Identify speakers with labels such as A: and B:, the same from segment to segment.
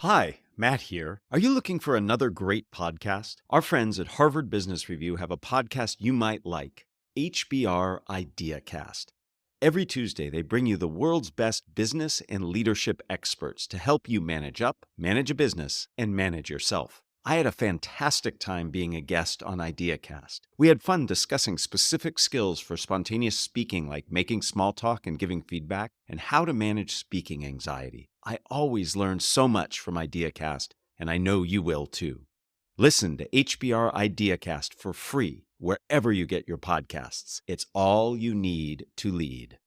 A: Hi, Matt here. Are you looking for another great podcast? Our friends at Harvard Business Review have a podcast you might like, HBR IdeaCast. Every Tuesday, they bring you the world's best business and leadership experts to help you manage up, manage a business, and manage yourself. I had a fantastic time being a guest on IdeaCast. We had fun discussing specific skills for spontaneous speaking, like making small talk and giving feedback, and how to manage speaking anxiety. I always learn so much from IdeaCast, and I know you will too. Listen to HBR IdeaCast for free wherever you get your podcasts. It's all you need to lead.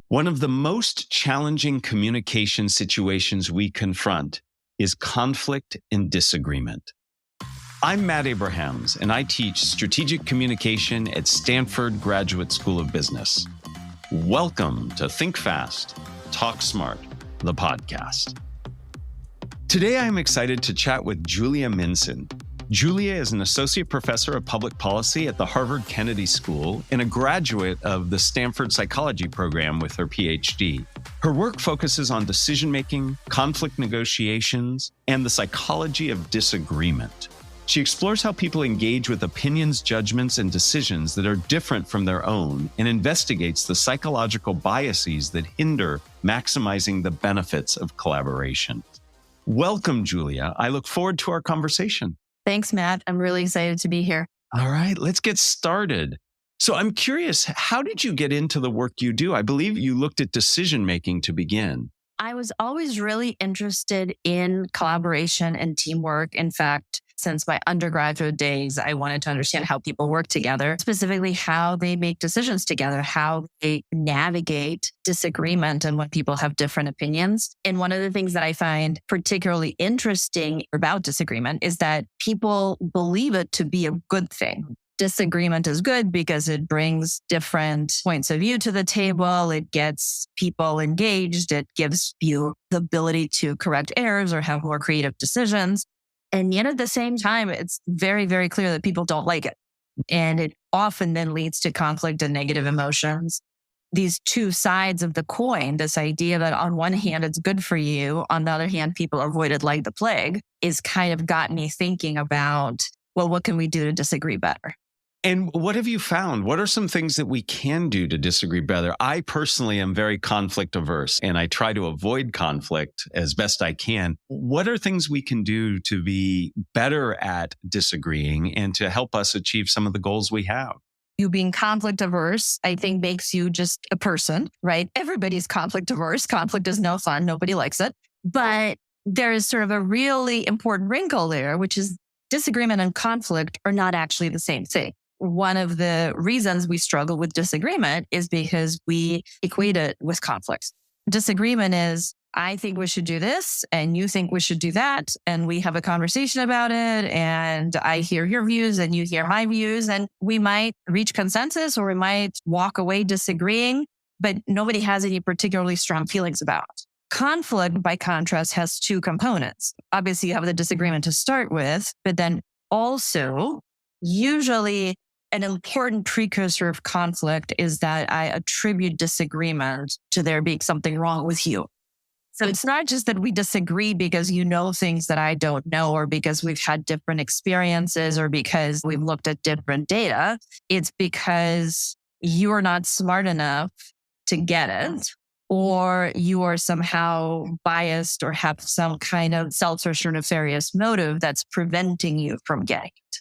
A: One of the most challenging communication situations we confront is conflict and disagreement. I'm Matt Abrahams, and I teach strategic communication at Stanford Graduate School of Business. Welcome to Think Fast, Talk Smart, the podcast. Today, I'm excited to chat with Julia Minson. Julia is an associate professor of public policy at the Harvard Kennedy School and a graduate of the Stanford Psychology program with her PhD. Her work focuses on decision-making, conflict negotiations, and the psychology of disagreement. She explores how people engage with opinions, judgments, and decisions that are different from their own and investigates the psychological biases that hinder maximizing the benefits of collaboration. Welcome, Julia. I look forward to our conversation.
B: Thanks, Matt. I'm really excited to be here.
A: All right, let's get started. So I'm curious, how did you get into the work you do? I believe you looked at decision-making to begin.
B: I was always really interested in collaboration and teamwork. In fact, since my undergraduate days, I wanted to understand how people work together, specifically how they make decisions together, how they navigate disagreement and when people have different opinions. And one of the things that I find particularly interesting about disagreement is that people believe it to be a good thing. Disagreement is good because it brings different points of view to the table. It gets people engaged. It gives you the ability to correct errors or have more creative decisions. And yet at the same time, it's very, very clear that people don't like it. And it often then leads to conflict and negative emotions. These two sides of the coin, this idea that on one hand, it's good for you. On the other hand, people avoid it like the plague, is kind of got me thinking about, well, what can we do to disagree better?
A: And what have you found? What are some things that we can do to disagree better? I personally am very conflict averse, and I try to avoid conflict as best I can. What are things we can do to be better at disagreeing and to help us achieve some of the goals we have?
B: You being conflict averse, I think makes you just a person, right? Everybody's conflict averse. Conflict is no fun. Nobody likes it. But there is sort of a really important wrinkle there, which is disagreement and conflict are not actually the same thing. One of the reasons we struggle with disagreement is because we equate it with conflict. Disagreement is, I think we should do this and you think we should do that. And we have a conversation about it. And I hear your views and you hear my views. And we might reach consensus or we might walk away disagreeing, but nobody has any particularly strong feelings about it. Conflict, by contrast, has two components. Obviously, you have the disagreement to start with, but then also usually an important precursor of conflict is that I attribute disagreement to there being something wrong with you. So it's not just that we disagree because you know things that I don't know, or because we've had different experiences, or because we've looked at different data. It's because you're not smart enough to get it, or you are somehow biased or have some kind of selfish or nefarious motive that's preventing you from getting it.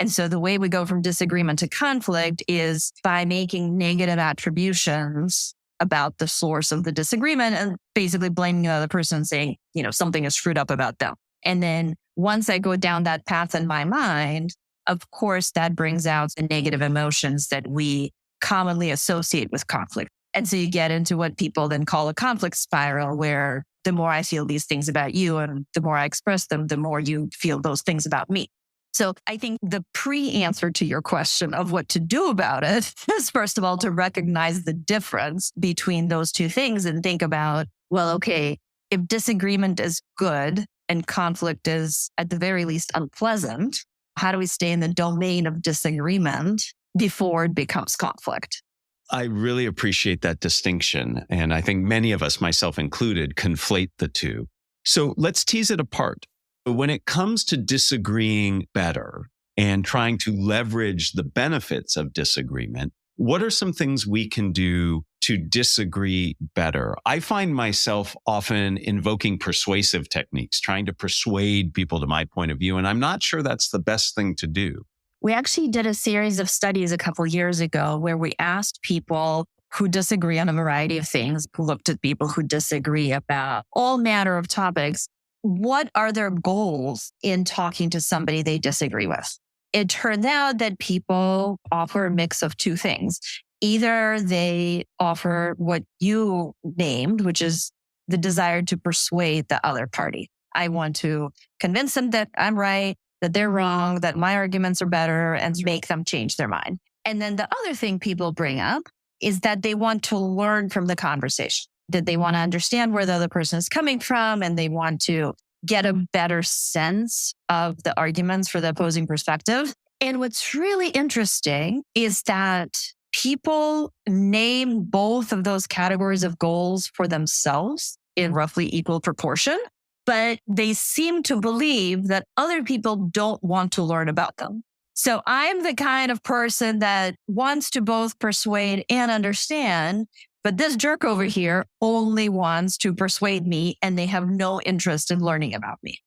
B: And so the way we go from disagreement to conflict is by making negative attributions about the source of the disagreement and basically blaming the other person and saying, something is screwed up about them. And then once I go down that path in my mind, of course, that brings out the negative emotions that we commonly associate with conflict. And so you get into what people then call a conflict spiral, where the more I feel these things about you and the more I express them, the more you feel those things about me. So I think the pre-answer to your question of what to do about it is, first of all, to recognize the difference between those two things and think about, well, okay, if disagreement is good and conflict is at the very least unpleasant, how do we stay in the domain of disagreement before it becomes conflict?
A: I really appreciate that distinction. And I think many of us, myself included, conflate the two. So let's tease it apart. When it comes to disagreeing better and trying to leverage the benefits of disagreement, what are some things we can do to disagree better? I find myself often invoking persuasive techniques, trying to persuade people to my point of view, and I'm not sure that's the best thing to do.
B: We actually did a series of studies a couple years ago where we asked people who disagree on a variety of things, looked at people who disagree about all manner of topics. What are their goals in talking to somebody they disagree with? It turned out that people offer a mix of two things. Either they offer what you named, which is the desire to persuade the other party. I want to convince them that I'm right, that they're wrong, that my arguments are better, and make them change their mind. And then the other thing people bring up is that they want to learn from the conversation, that they want to understand where the other person is coming from, and they want to get a better sense of the arguments for the opposing perspective. And what's really interesting is that people name both of those categories of goals for themselves in roughly equal proportion, but they seem to believe that other people don't want to learn about them. So I'm the kind of person that wants to both persuade and understand, but this jerk over here only wants to persuade me and they have no interest in learning about me.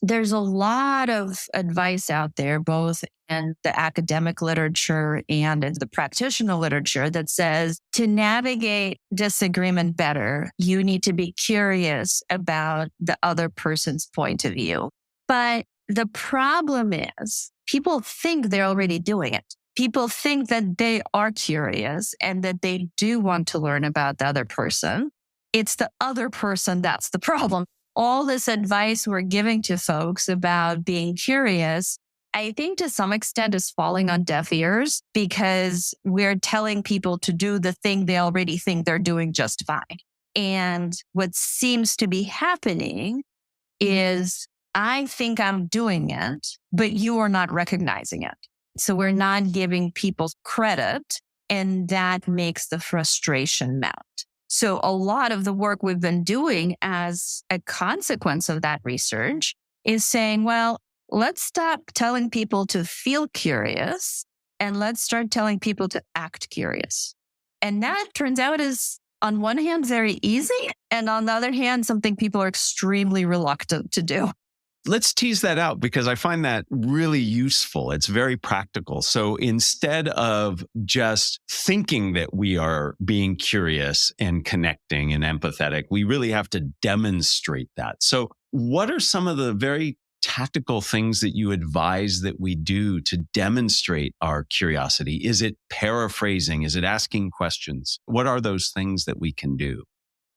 B: There's a lot of advice out there, both in the academic literature and in the practitioner literature, that says to navigate disagreement better, you need to be curious about the other person's point of view. But the problem is people think they're already doing it. People think that they are curious and that they do want to learn about the other person. It's the other person that's the problem. All this advice we're giving to folks about being curious, I think to some extent is falling on deaf ears because we're telling people to do the thing they already think they're doing just fine. And what seems to be happening is I think I'm doing it, but you are not recognizing it. So we're not giving people credit, and that makes the frustration mount. So a lot of the work we've been doing as a consequence of that research is saying, well, let's stop telling people to feel curious and let's start telling people to act curious. And that turns out is, on one hand, very easy. And on the other hand, something people are extremely reluctant to do.
A: Let's tease that out because I find that really useful. It's very practical. So instead of just thinking that we are being curious and connecting and empathetic, we really have to demonstrate that. So what are some of the very tactical things that you advise that we do to demonstrate our curiosity? Is it paraphrasing? Is it asking questions? What are those things that we can do?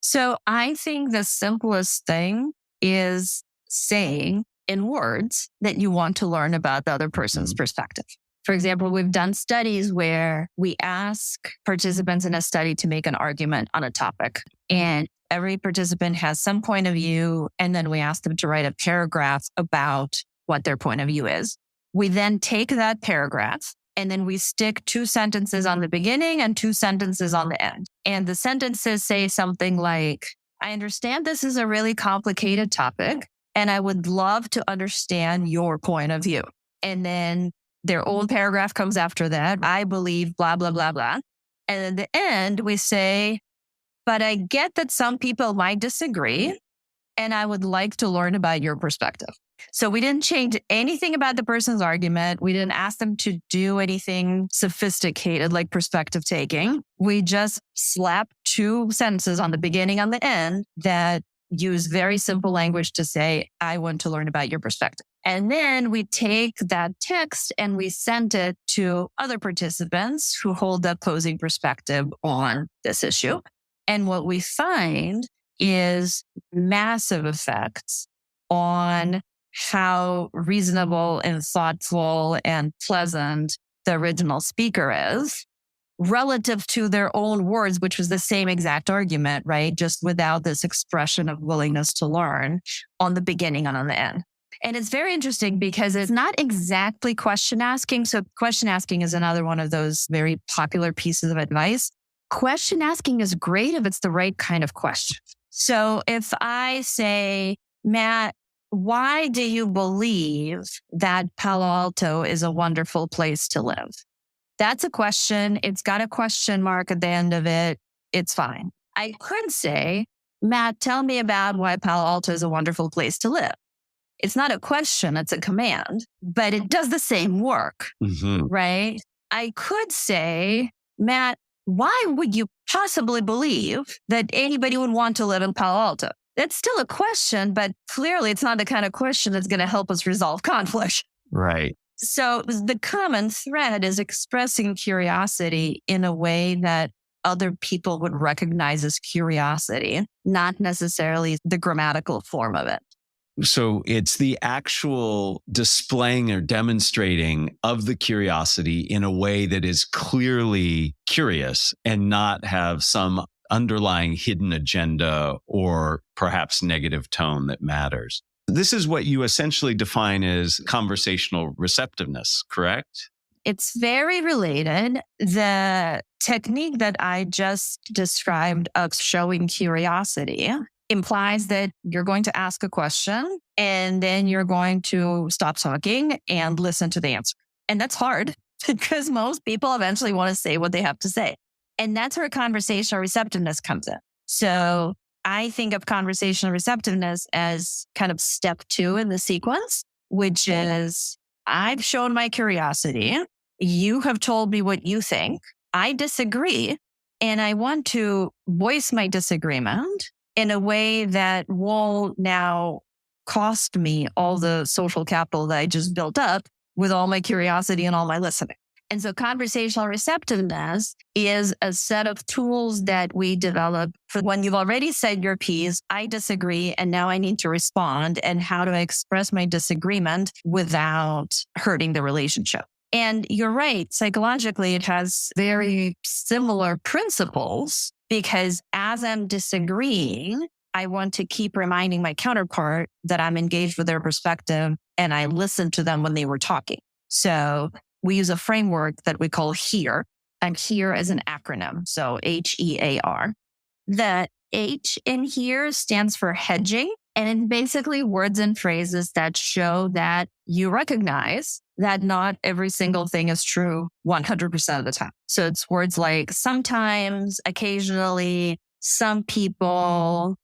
B: So I think the simplest thing is saying in words that you want to learn about the other person's perspective. For example, we've done studies where we ask participants in a study to make an argument on a topic, and every participant has some point of view, and then we ask them to write a paragraph about what their point of view is. We then take that paragraph and then we stick 2 sentences on the beginning and 2 sentences on the end. And the sentences say something like, I understand this is a really complicated topic, and I would love to understand your point of view. And then their own paragraph comes after that. I believe blah, blah, blah, blah. And at the end, we say, but I get that some people might disagree, and I would like to learn about your perspective. So we didn't change anything about the person's argument. We didn't ask them to do anything sophisticated like perspective taking. We just slapped 2 sentences on the beginning and the end that use very simple language to say, I want to learn about your perspective. And then we take that text and we send it to other participants who hold the opposing perspective on this issue. And what we find is massive effects on how reasonable and thoughtful and pleasant the original speaker is relative to their own words, which was the same exact argument, right? Just without this expression of willingness to learn on the beginning and on the end. And it's very interesting because it's not exactly question asking. So question asking is another one of those very popular pieces of advice. Question asking is great if it's the right kind of question. So if I say, Matt, why do you believe that Palo Alto is a wonderful place to live? That's a question. It's got a question mark at the end of it. It's fine. I could say, Matt, tell me about why Palo Alto is a wonderful place to live. It's not a question, it's a command, but it does the same work, right? I could say, Matt, why would you possibly believe that anybody would want to live in Palo Alto? That's still a question, but clearly it's not the kind of question that's going to help us resolve conflict.
A: Right.
B: So the common thread is expressing curiosity in a way that other people would recognize as curiosity, not necessarily the grammatical form of it.
A: So it's the actual displaying or demonstrating of the curiosity in a way that is clearly curious and not have some underlying hidden agenda or perhaps negative tone that matters. This is what you essentially define as conversational receptiveness, correct?
B: It's very related. The technique that I just described of showing curiosity implies that you're going to ask a question and then you're going to stop talking and listen to the answer. And that's hard because most people eventually want to say what they have to say. And that's where conversational receptiveness comes in. So I think of conversational receptiveness as kind of step 2 in the sequence, which is I've shown my curiosity. You have told me what you think. I disagree. And I want to voice my disagreement in a way that won't now cost me all the social capital that I just built up with all my curiosity and all my listening. And so conversational receptiveness is a set of tools that we develop for when you've already said your piece, I disagree, and now I need to respond, and how do I express my disagreement without hurting the relationship. And you're right, psychologically, it has very similar principles because as I'm disagreeing, I want to keep reminding my counterpart that I'm engaged with their perspective and I listened to them when they were talking. So we use a framework that we call HEAR, and HEAR is an acronym. So HEAR. The H in HEAR stands for hedging, and it's basically words and phrases that show that you recognize that not every single thing is true 100% of the time. So it's words like sometimes, occasionally, some people.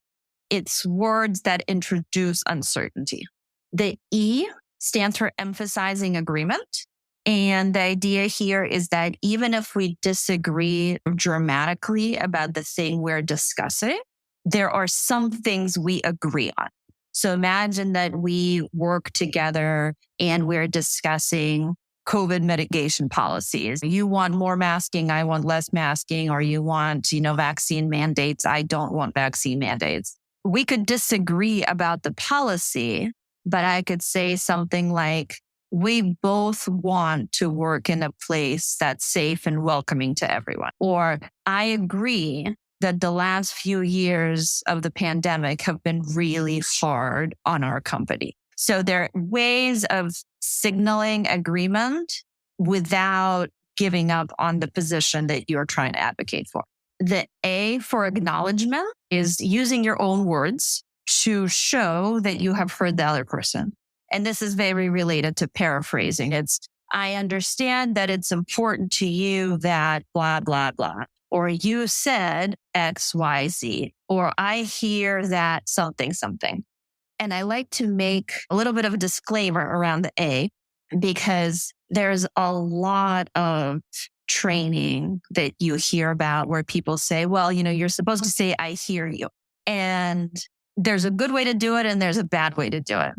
B: It's words that introduce uncertainty. The E stands for emphasizing agreement. And the idea here is that even if we disagree dramatically about the thing we're discussing, there are some things we agree on. So imagine that we work together and we're discussing COVID mitigation policies. You want more masking, I want less masking, or you want, vaccine mandates, I don't want vaccine mandates. We could disagree about the policy, but I could say something like, we both want to work in a place that's safe and welcoming to everyone. Or I agree that the last few years of the pandemic have been really hard on our company. So there are ways of signaling agreement without giving up on the position that you're trying to advocate for. The A for acknowledgement is using your own words to show that you have heard the other person. And this is very related to paraphrasing. It's, I understand that it's important to you that blah, blah, blah. Or you said X, Y, Z. Or I hear that something, something. And I like to make a little bit of a disclaimer around the A because there's a lot of training that you hear about where people say, well, you're supposed to say, I hear you. And there's a good way to do it and there's a bad way to do it.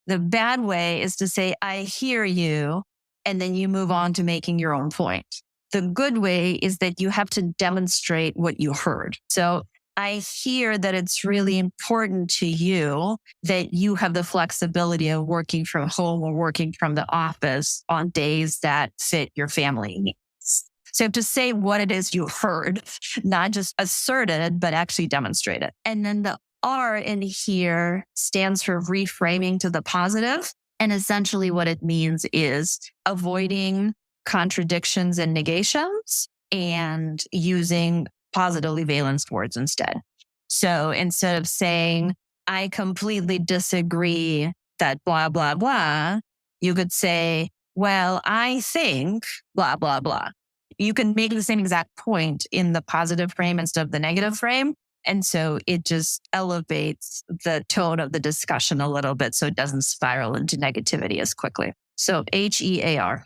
B: The bad way is to say, I hear you, and then you move on to making your own point. The good way is that you have to demonstrate what you heard. So I hear that it's really important to you that you have the flexibility of working from home or working from the office on days that fit your family needs. So to say what it is you heard, not just assert it, but actually demonstrate it. And then the R in here stands for reframing to the positive. And essentially what it means is avoiding contradictions and negations and using positively valenced words instead. So instead of saying, I completely disagree that blah, blah, blah, you could say, well, I think blah, blah, blah. You can make the same exact point in the positive frame instead of the negative frame. And so it just elevates the tone of the discussion a little bit so it doesn't spiral into negativity as quickly. So HEAR.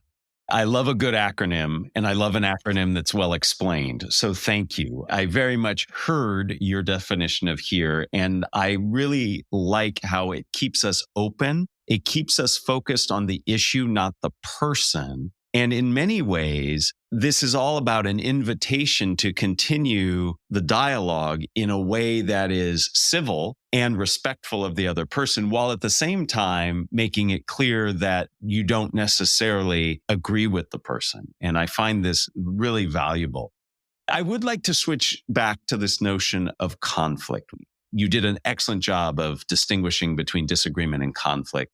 A: I love a good acronym, and I love an acronym that's well explained. So thank you. I very much heard your definition of here, and I really like how it keeps us open. It keeps us focused on the issue, not the person. And in many ways, this is all about an invitation to continue the dialogue in a way that is civil and respectful of the other person, while at the same time making it clear that you don't necessarily agree with the person. And I find this really valuable. I would like to switch back to this notion of conflict. You did an excellent job of distinguishing between disagreement and conflict.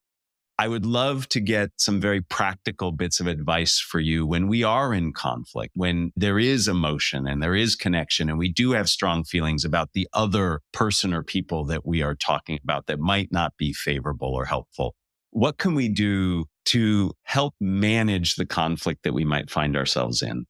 A: I would love to get some very practical bits of advice for you when we are in conflict, when there is emotion and there is connection, and we do have strong feelings about the other person or people that we are talking about that might not be favorable or helpful. What can we do to help manage the conflict that we might find ourselves in?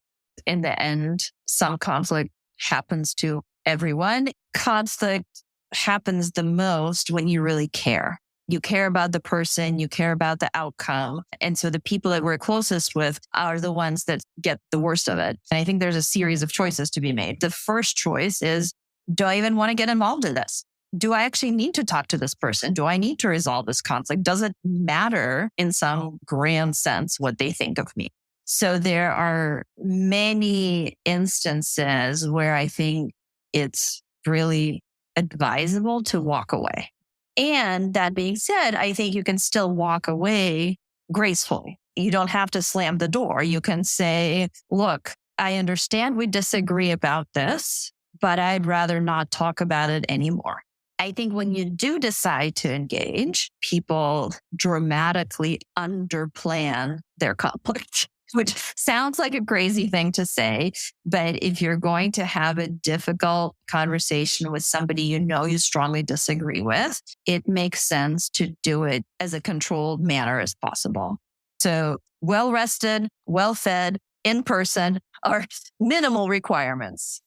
B: In the end, some conflict happens to everyone. Conflict happens the most when you really care. You care about the person, you care about the outcome. And so the people that we're closest with are the ones that get the worst of it. And I think there's a series of choices to be made. The first choice is, do I even want to get involved in this? Do I actually need to talk to this person? Do I need to resolve this conflict? Does it matter in some grand sense what they think of me? So there are many instances where I think it's really advisable to walk away. And that being said, I think you can still walk away gracefully. You don't have to slam the door. You can say, look, I understand we disagree about this, but I'd rather not talk about it anymore. I think when you do decide to engage, people dramatically underplan their conflict, which sounds like a crazy thing to say. But if you're going to have a difficult conversation with somebody you know you strongly disagree with, it makes sense to do it as a controlled manner as possible. So well rested, well fed, in person are minimal requirements.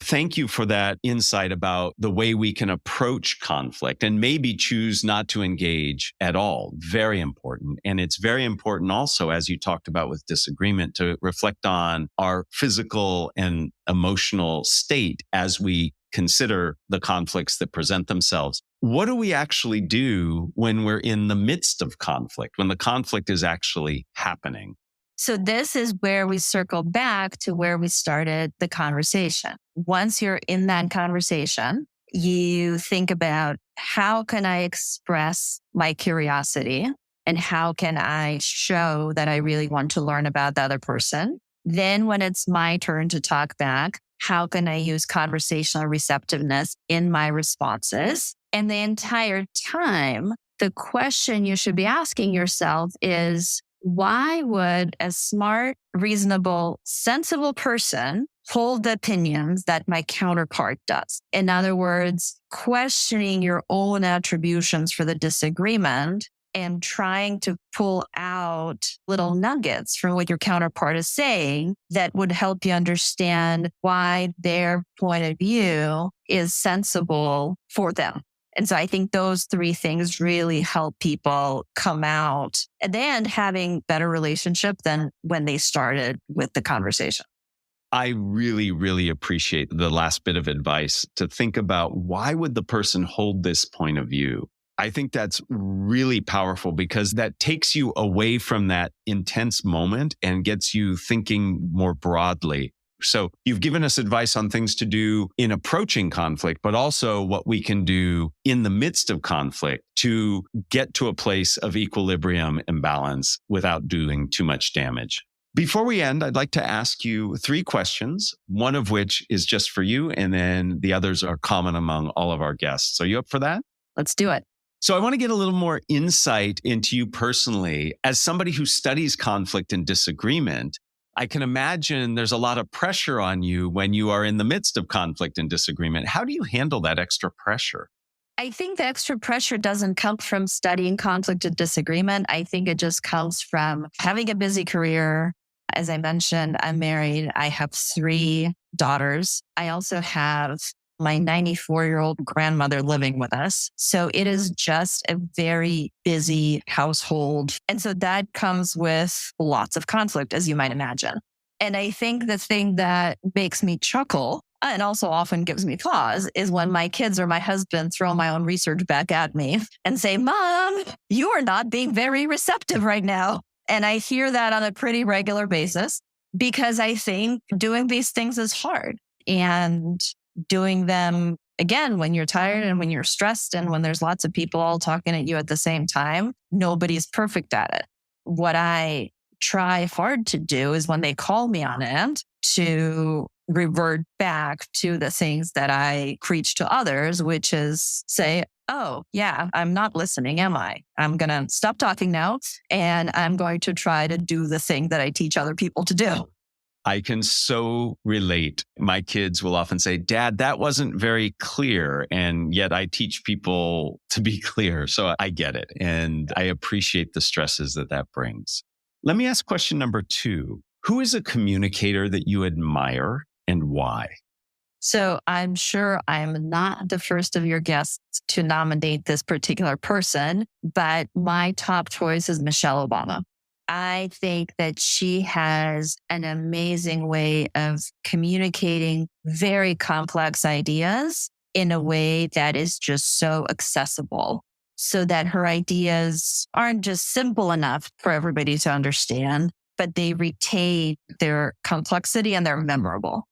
A: Thank you for that insight about the way we can approach conflict and maybe choose not to engage at all. Very important. And it's very important also, as you talked about with disagreement, to reflect on our physical and emotional state as we consider the conflicts that present themselves. What do we actually do when we're in the midst of conflict, when the conflict is actually happening?
B: So this is where we circle back to where we started the conversation. Once you're in that conversation, you think about, how can I express my curiosity and how can I show that I really want to learn about the other person? Then when it's my turn to talk back, how can I use conversational receptiveness in my responses? And the entire time, the question you should be asking yourself is, why would a smart, reasonable, sensible person hold the opinions that my counterpart does? In other words, questioning your own attributions for the disagreement and trying to pull out little nuggets from what your counterpart is saying that would help you understand why their point of view is sensible for them. And so I think those three things really help people come out and then having better relationship than when they started with the conversation.
A: I really, really appreciate the last bit of advice to think about, why would the person hold this point of view? I think that's really powerful because that takes you away from that intense moment and gets you thinking more broadly. So you've given us advice on things to do in approaching conflict, but also what we can do in the midst of conflict to get to a place of equilibrium and balance without doing too much damage. Before we end, I'd like to ask you 3 questions, one of which is just for you, and then the others are common among all of our guests. Are you up for that?
B: Let's do it.
A: So I want to get a little more insight into you personally. As somebody who studies conflict and disagreement, I can imagine there's a lot of pressure on you when you are in the midst of conflict and disagreement. How do you handle that extra pressure?
B: I think the extra pressure doesn't come from studying conflict and disagreement. I think it just comes from having a busy career. As I mentioned, I'm married. I have 3 daughters. I also have my 94-year-old grandmother living with us. So it is just a very busy household. And so that comes with lots of conflict, as you might imagine. And I think the thing that makes me chuckle and also often gives me pause is when my kids or my husband throw my own research back at me and say, Mom, you are not being very receptive right now. And I hear that on a pretty regular basis because I think doing these things is hard, and doing them again when you're tired and when you're stressed and when there's lots of people all talking at you at the same time, nobody's perfect at it. What I try hard to do is when they call me on it to revert back to the things that I preach to others, which is say, oh, yeah, I'm not listening, am I? I'm going to stop talking now and I'm going to try to do the thing that I teach other people to do.
A: I can so relate. My kids will often say, Dad, that wasn't very clear. And yet I teach people to be clear. So I get it. And I appreciate the stresses that brings. Let me ask question number 2. Who is a communicator that you admire and why?
B: So I'm sure I'm not the first of your guests to nominate this particular person, but my top choice is Michelle Obama. I think that she has an amazing way of communicating very complex ideas in a way that is just so accessible, so that her ideas aren't just simple enough for everybody to understand, but they retain their complexity and they're memorable.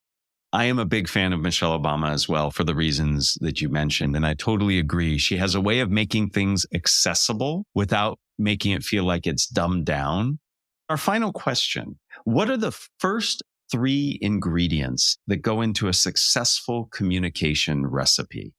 A: I am a big fan of Michelle Obama as well for the reasons that you mentioned. And I totally agree. She has a way of making things accessible without making it feel like it's dumbed down. Our final question: what are the first 3 ingredients that go into a successful communication recipe?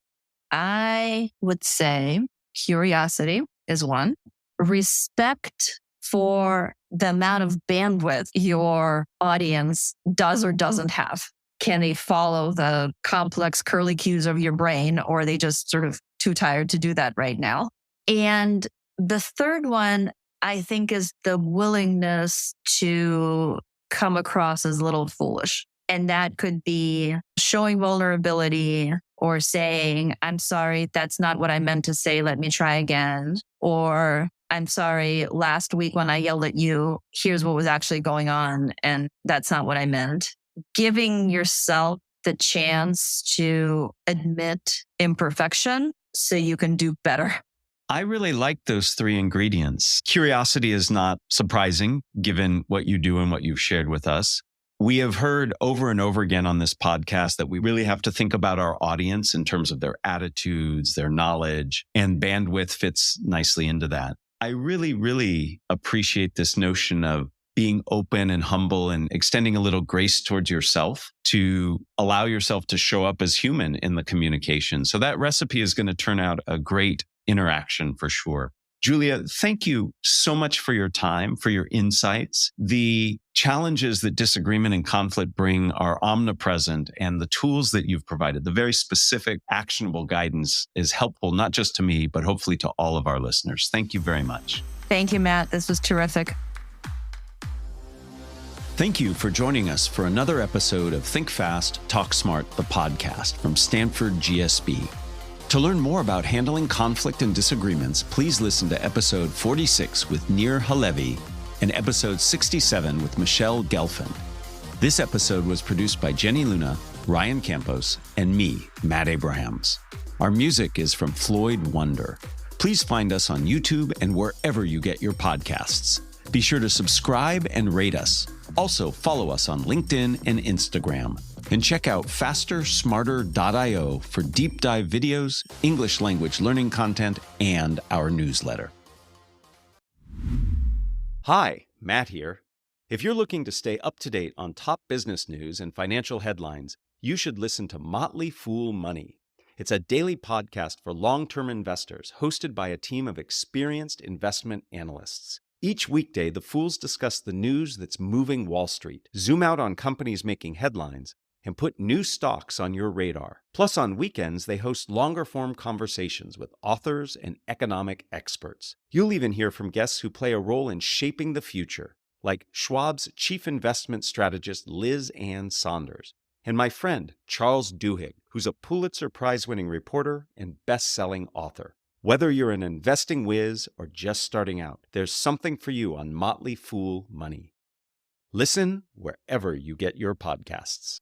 B: I would say curiosity is one. Respect for the amount of bandwidth your audience does or doesn't have. Can they follow the complex curly cues of your brain, or are they just sort of too tired to do that right now? And the third one, I think, is the willingness to come across as a little foolish. And that could be showing vulnerability or saying, I'm sorry, that's not what I meant to say. Let me try again. Or I'm sorry, last week when I yelled at you, here's what was actually going on. And that's not what I meant. Giving yourself the chance to admit imperfection so you can do better.
A: I really like those 3 ingredients. Curiosity is not surprising given what you do and what you've shared with us. We have heard over and over again on this podcast that we really have to think about our audience in terms of their attitudes, their knowledge, and bandwidth fits nicely into that. I really, really appreciate this notion of being open and humble and extending a little grace towards yourself to allow yourself to show up as human in the communication. So that recipe is going to turn out a great interaction for sure. Julia, thank you so much for your time, for your insights. The challenges that disagreement and conflict bring are omnipresent, and the tools that you've provided, the very specific, actionable guidance is helpful, not just to me, but hopefully to all of our listeners. Thank you very much.
B: Thank you, Matt. This was terrific.
A: Thank you for joining us for another episode of Think Fast, Talk Smart, the podcast from Stanford GSB. To learn more about handling conflict and disagreements, please listen to episode 46 with Nir Halevi and episode 67 with Michelle Gelfand. This episode was produced by Jenny Luna, Ryan Campos, and me, Matt Abrahams. Our music is from Floyd Wonder. Please find us on YouTube and wherever you get your podcasts. Be sure to subscribe and rate us. Also, follow us on LinkedIn and Instagram. And check out fastersmarter.io for deep dive videos, English language learning content, and our newsletter. Hi, Matt here. If you're looking to stay up to date on top business news and financial headlines, you should listen to Motley Fool Money. It's a daily podcast for long-term investors hosted by a team of experienced investment analysts. Each weekday, the Fools discuss the news that's moving Wall Street, zoom out on companies making headlines, and put new stocks on your radar. Plus, on weekends, they host longer-form conversations with authors and economic experts. You'll even hear from guests who play a role in shaping the future, like Schwab's chief investment strategist Liz Ann Saunders, and my friend Charles Duhigg, who's a Pulitzer Prize-winning reporter and best-selling author. Whether you're an investing whiz or just starting out, there's something for you on Motley Fool Money. Listen wherever you get your podcasts.